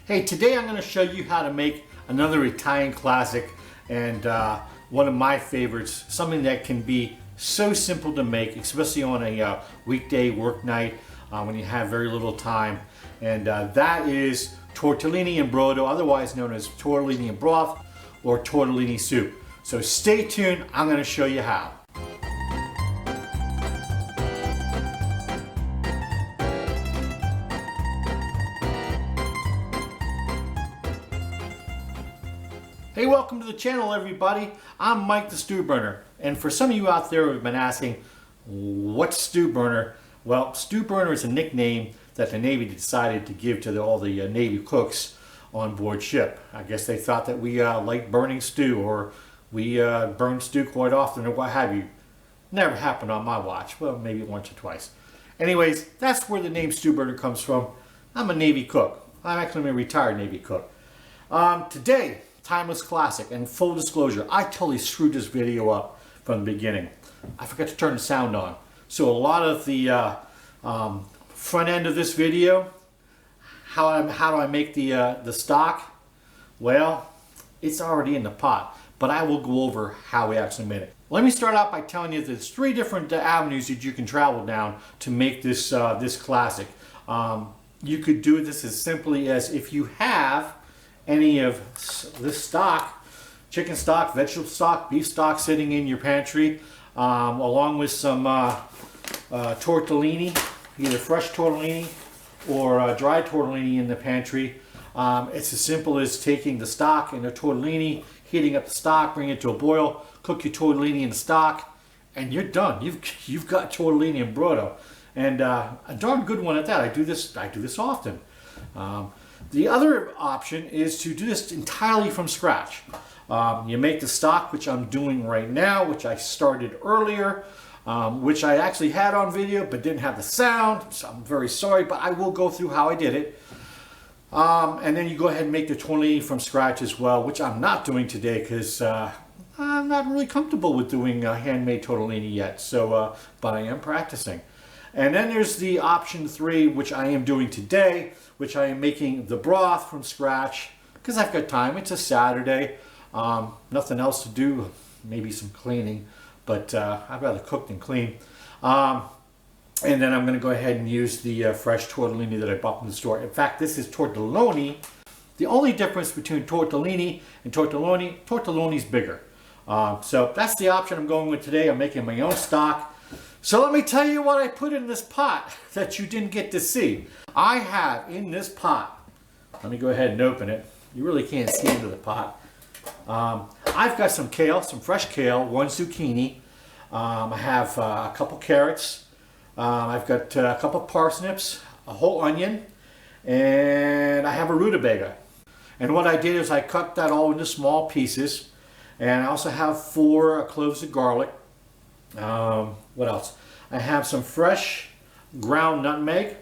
Hey, today I'm going to show you how to make another Italian classic and one of my favorites, something that can be so simple to make, especially on a weekday work night when you have very little time. And that is tortellini and brodo, otherwise known as tortellini and broth or tortellini soup. So stay tuned, I'm going to show you how. Hey, welcome to the channel, everybody. I'm Mike the Stew Burner, and for some of you out there who have been asking, what's stew burner? Well, stew burner is a nickname that the Navy decided to give to all the Navy cooks on board ship. I guess they thought that we like burning stew, or we burn stew quite often, or what have you. Never happened on my watch. Well, maybe once or twice. Anyways, that's where the name stew burner comes from. I'm a Navy cook. I'm actually a retired Navy cook. Today, timeless classic, and full disclosure, I totally screwed this video up from the beginning. I forgot to turn the sound on. So a lot of the front end of this video, how do I make the stock? Well, it's already in the pot, but I will go over how we actually made it. Let me start out by telling you there's 3 different avenues that you can travel down to make this this classic. You could do this as simply as, if you have any of this stock, chicken stock, vegetable stock, beef stock sitting in your pantry, along with some tortellini, either fresh tortellini or dry tortellini in the pantry. It's as simple as taking the stock and the tortellini, heating up the stock, bring it to a boil, cook your tortellini in the stock, and you're done. You've got tortellini and brodo, and a darn good one at that. I do this often. The other option is to do this entirely from scratch. You make the stock, which I'm doing right now, which I started earlier, which I actually had on video but didn't have the sound, so I'm very sorry, but I will go through how I did it. And then you go ahead and make the tortellini from scratch as well, which I'm not doing today because I'm not really comfortable with doing handmade tortellini yet, so, but I am practicing. And then there's the option 3, which I am doing today, which I am making the broth from scratch because I've got time. It's a Saturday, nothing else to do, maybe some cleaning, but I'd rather cook than clean. And then I'm going to go ahead and use the fresh tortellini that I bought from the store. In fact, this is tortelloni. The only difference between tortellini and tortelloni is bigger. So that's the option I'm going with today. I'm making my own stock. So let me tell you what I put in this pot that you didn't get to see. I have in this pot, let me go ahead and open it. You really can't see into the pot. I've got some kale, some fresh kale, 1 zucchini. I have a couple carrots. I've got a couple parsnips, a whole onion, and I have a rutabaga. And what I did is I cut that all into small pieces. And I also have 4 cloves of garlic. What else? I have some fresh ground nutmeg,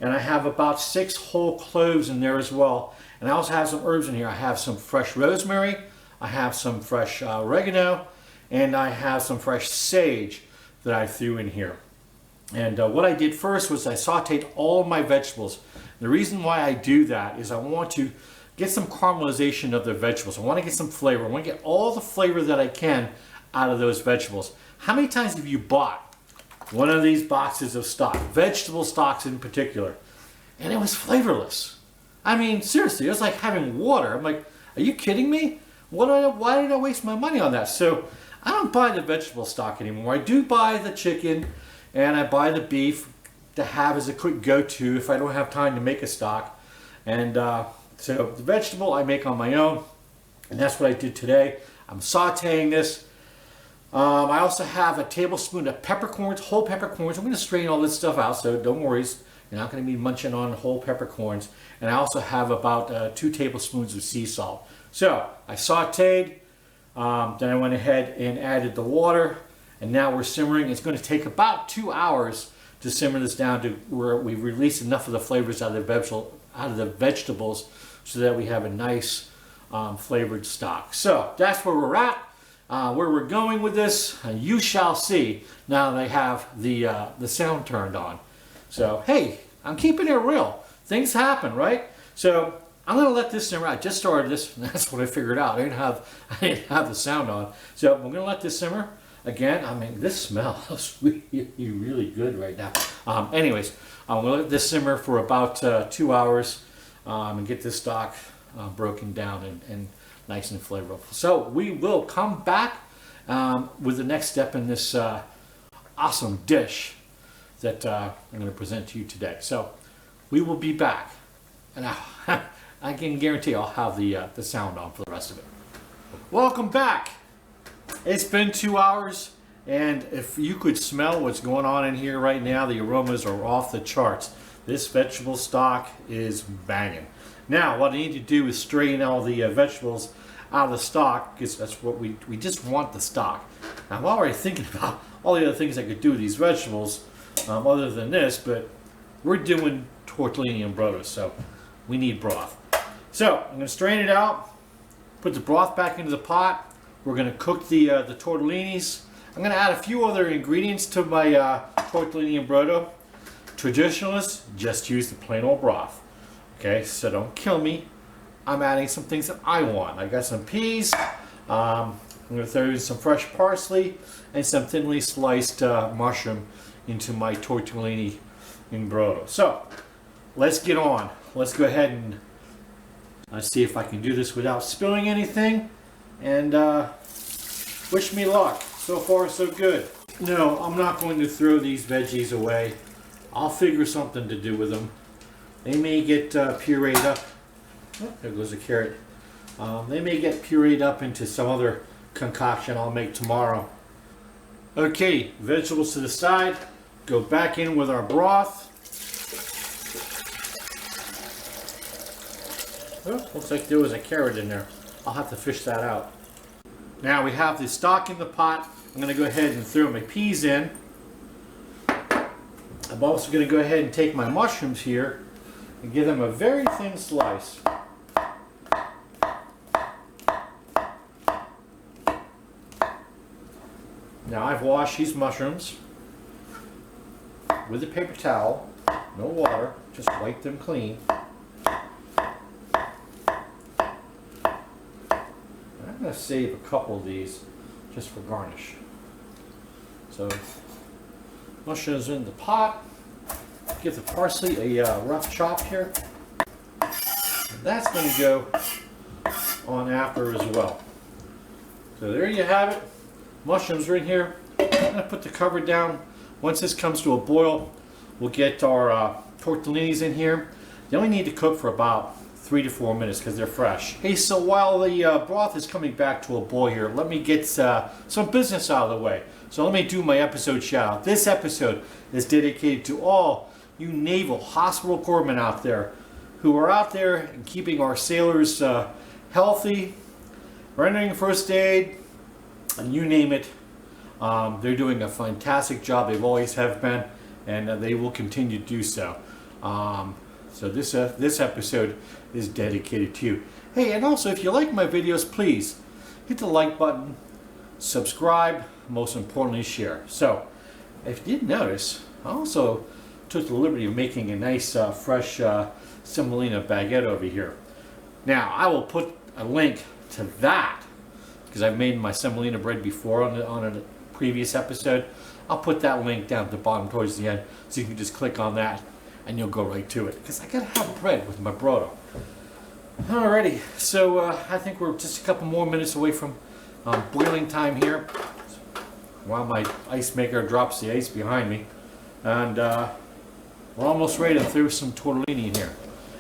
and I have about 6 whole cloves in there as well. And I also have some herbs in here. I have some fresh rosemary, I have some fresh oregano, and I have some fresh sage that I threw in here. And what I did first was I sauteed all of my vegetables. The reason why I do that is I want to get some caramelization of the vegetables. I want to get some flavor. I want to get all the flavor that I can out of those vegetables. How many times have you bought one of these boxes of stock, vegetable stocks in particular, and it was flavorless? I mean, seriously, it was like having water. I'm like, are you kidding me? Why did I waste my money on that? So I don't buy the vegetable stock anymore. I do buy the chicken and I buy the beef to have as a quick go-to if I don't have time to make a stock. And so the vegetable I make on my own, and that's what I did today. I'm sauteing this. I also have a tablespoon of peppercorns, whole peppercorns. I'm going to strain all this stuff out, so don't worry. You're not going to be munching on whole peppercorns. And I also have about 2 tablespoons of sea salt. So I sauteed, then I went ahead and added the water, and now we're simmering. It's going to take about 2 hours to simmer this down to where we've released enough of the flavors out of the vegetables so that we have a nice flavored stock. So that's where we're at. Where we're going with this, you shall see now that I have the sound turned on. So hey, I'm keeping it real. Things happen, right? So I'm gonna let this simmer. I just started this, and that's what I figured out. I didn't have the sound on, so I'm gonna let this simmer. Again, I mean, this smells really, really good right now. Anyways, I'm gonna let this simmer for about 2 hours and get this stock broken down and nice and flavorful. So we will come back with the next step in this awesome dish that I'm going to present to you today. So we will be back, and I can guarantee I'll have the sound on for the rest of it. Welcome back. It's been 2 hours, and if you could smell what's going on in here right now, the aromas are off the charts. This vegetable stock is banging. Now what I need to do is strain all the vegetables out of the stock, because that's what we just want the stock. Now, I'm already thinking about all the other things I could do with these vegetables other than this, but we're doing tortellini and brodo, so we need broth. So I'm going to strain it out, put the broth back into the pot. We're going to cook the tortellinis. I'm going to add a few other ingredients to my tortellini and brodo. Traditionalists just use the plain old broth. Okay, so don't kill me. I'm adding some things that I want. I got some peas. I'm going to throw in some fresh parsley and some thinly sliced mushroom into my tortellini in brodo. So let's get on. Let's go ahead and see if I can do this without spilling anything. And wish me luck. So far, so good. No, I'm not going to throw these veggies away. I'll figure something to do with them. They may get pureed up. Oh, there goes a carrot. They may get pureed up into some other concoction I'll make tomorrow. Okay, vegetables to the side. Go back in with our broth. Oh, looks like there was a carrot in there. I'll have to fish that out. Now we have the stock in the pot. I'm going to go ahead and throw my peas in. I'm also going to go ahead and take my mushrooms here and give them a very thin slice. Now I've washed these mushrooms with a paper towel, no water, just wipe them clean. I'm going to save a couple of these just for garnish. So mushrooms in the pot. Give the parsley a rough chop here. And that's going to go on after as well. So there you have it. Mushrooms are in here. I'm going to put the cover down. Once this comes to a boil, we'll get our tortellinis in here. They only need to cook for about 3 to 4 minutes because they're fresh. Hey, so while the broth is coming back to a boil here, let me get some business out of the way. So let me do my episode shout out. This episode is dedicated to all you naval hospital corpsmen out there who are out there and keeping our sailors healthy, rendering first aid, and you name it. They're doing a fantastic job. They've always have been, and they will continue to do so. So this episode is dedicated to you. Hey, and also if you like my videos, please hit the like button, subscribe, most importantly share. So if you didn't notice, I also took the liberty of making a nice fresh semolina baguette over here. Now I will put a link to that because I've made my semolina bread before on a previous episode. I'll put that link down at the bottom towards the end so you can just click on that and you'll go right to it, because I gotta have bread with my brodo. Alrighty, so I think we're just a couple more minutes away from boiling time here while my ice maker drops the ice behind me, and we're almost ready to throw some tortellini in here.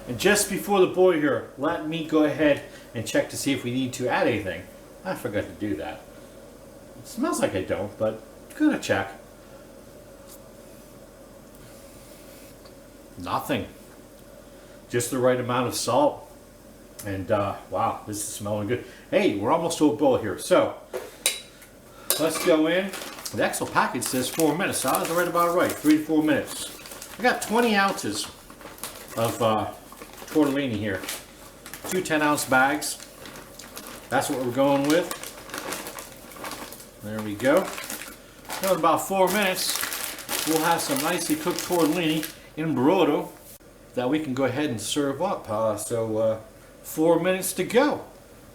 And just before the boil here, let me go ahead and check to see if we need to add anything. I forgot to do that. It smells like I don't, but gotta check. Nothing. Just the right amount of salt. And wow, this is smelling good. Hey, we're almost to a boil here. So let's go in. The actual package says 4 minutes, so I was right about right. 3 to 4 minutes. I got 20 ounces of tortellini here. 2 10-ounce bags. That's what we're going with. There we go. In about 4 minutes, we'll have some nicely cooked tortellini in brodo that we can go ahead and serve up. So 4 minutes to go.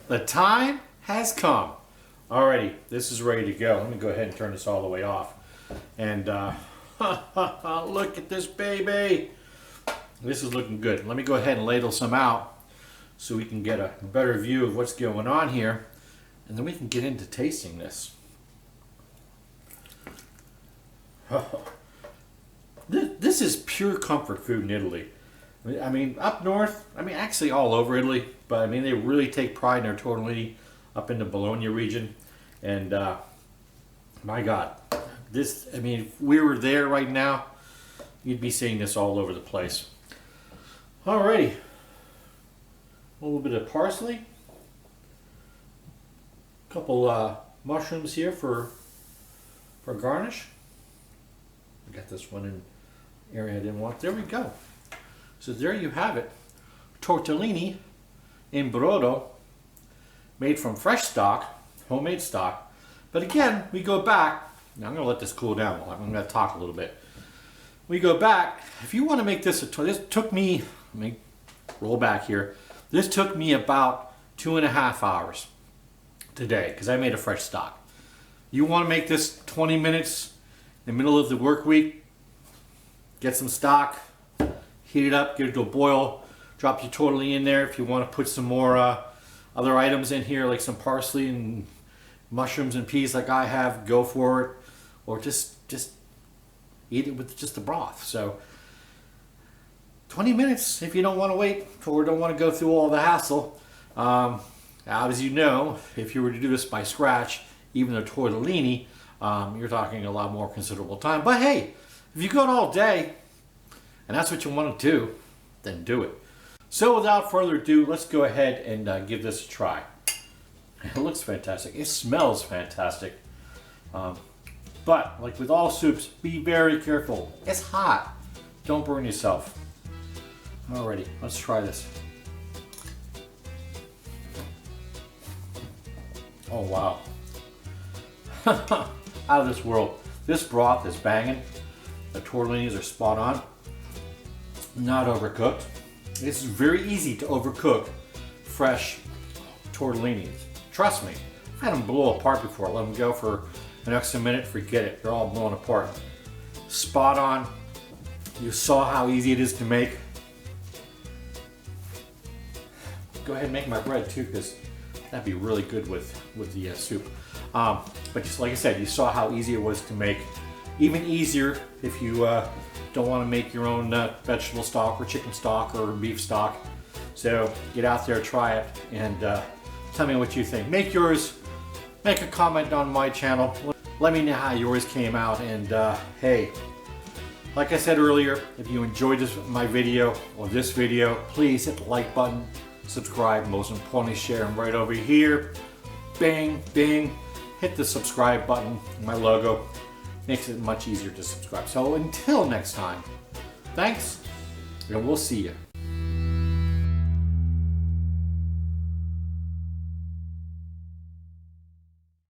The time has come. Alrighty, this is ready to go. Let me go ahead and turn this all the way off. And look at this baby. This is looking good. Let me go ahead and ladle some out so we can get a better view of what's going on here. And then we can get into tasting this. This is pure comfort food in Italy. I mean, up north, I mean, actually all over Italy, but I mean, they really take pride in their tortellini up in the Bologna region. And my God, this, I mean, if we were there right now, you'd be seeing this all over the place. Alrighty, a little bit of parsley, a couple mushrooms here for garnish. I got this one in the area I didn't want. There we go. So there you have it. Tortellini in Brodo, made from fresh stock, homemade stock. But again, we go back. Now I'm going to let this cool down. I'm going to talk a little bit. We go back. If you want to make this this took me, let me roll back here. This took me about 2.5 hours today because I made a fresh stock. You want to make this 20 minutes in the middle of the work week, get some stock, heat it up, get it to a boil, drop your tortellini in there. If you want to put some more other items in here, like some parsley and mushrooms and peas like I have, go for it. Or just eat it with just the broth. So 20 minutes if you don't want to wait or don't want to go through all the hassle. As you know, if you were to do this by scratch, even the tortellini, you're talking a lot more considerable time. But hey, if you go all day and that's what you want to do, then do it. So without further ado, let's go ahead and give this a try. It looks fantastic. It smells fantastic. But like with all soups, be very careful. It's hot. Don't burn yourself. Alrighty, let's try this. Oh wow. Out of this world. This broth is banging. The tortellinis are spot on. Not overcooked. It's very easy to overcook fresh tortellinis. Trust me. I've had them blow apart before. Let them go for an extra minute, forget it. They're all blown apart. Spot on. You saw how easy it is to make. Go ahead and make my bread too, because that'd be really good with the soup. But just like I said, you saw how easy it was to make. Even easier if you don't want to make your own vegetable stock or chicken stock or beef stock. So get out there, try it, and tell me what you think. Make yours. Make a comment on my channel. Let me know how yours came out. And hey, like I said earlier, if you enjoyed my video or this video, please hit the like button, subscribe, most importantly share them right over here. Bang, bang, hit the subscribe button, my logo. Makes it much easier to subscribe. So until next time, thanks, and we'll see you.